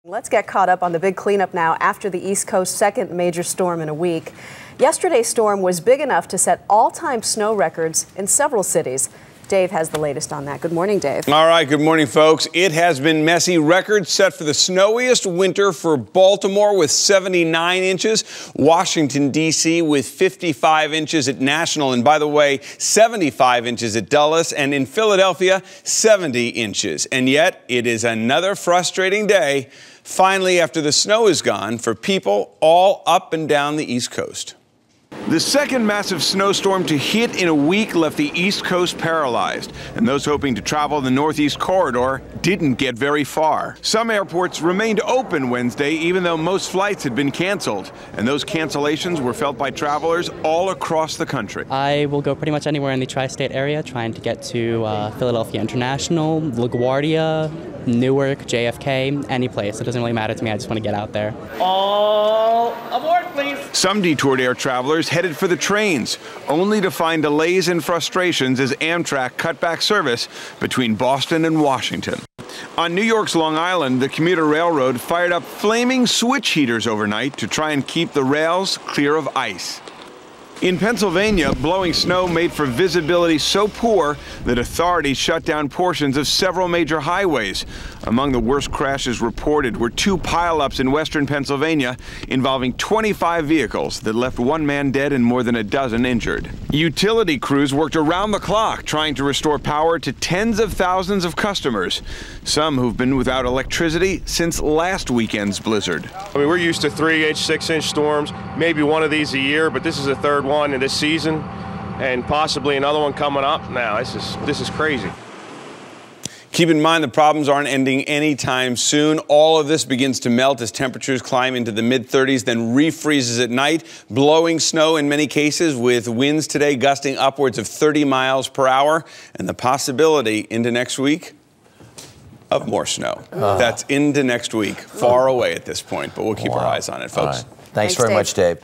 Let's get caught up on the big cleanup now after the East Coast's second major storm in a week. Yesterday's storm was big enough to set all-time snow records in several cities. Dave has the latest on that. Good morning, Dave. All right, good morning, folks. It has been messy. Records set for the snowiest winter for Baltimore with 79 inches, Washington, D.C. with 55 inches at National, and by the way, 75 inches at Dulles, and in Philadelphia, 70 inches. And yet, it is another frustrating day, finally, after the snow is gone, for people all up and down the East Coast. The second massive snowstorm to hit in a week left the East Coast paralyzed, and those hoping to travel the Northeast Corridor didn't get very far. Some airports remained open Wednesday, even though most flights had been canceled, and those cancellations were felt by travelers all across the country. I will go pretty much anywhere in the tri-state area, trying to get to Philadelphia International, LaGuardia, Newark, JFK, any place. It doesn't really matter to me. I just want to get out there. All aboard, please. Some detoured air travelers headed for the trains, only to find delays and frustrations as Amtrak cut back service between Boston and Washington. On New York's Long Island, the commuter railroad fired up flaming switch heaters overnight to try and keep the rails clear of ice. In Pennsylvania, blowing snow made for visibility so poor that authorities shut down portions of several major highways. Among the worst crashes reported were two pileups in western Pennsylvania involving 25 vehicles that left one man dead and more than a dozen injured. Utility crews worked around the clock trying to restore power to tens of thousands of customers, some who've been without electricity since last weekend's blizzard. I mean, we're used to 3-inch, 6-inch storms, maybe one of these a year, but this is the third one in this season, and possibly another one coming up. Now, this is crazy. Keep in mind the problems aren't ending anytime soon. All of this begins to melt as temperatures climb into the mid-30s, then refreezes at night, blowing snow in many cases, with winds today gusting upwards of 30 miles per hour, and the possibility into next week of more snow. That's into next week, far away at this point, but we'll keep our eyes on it, folks. Thanks very much, Dave.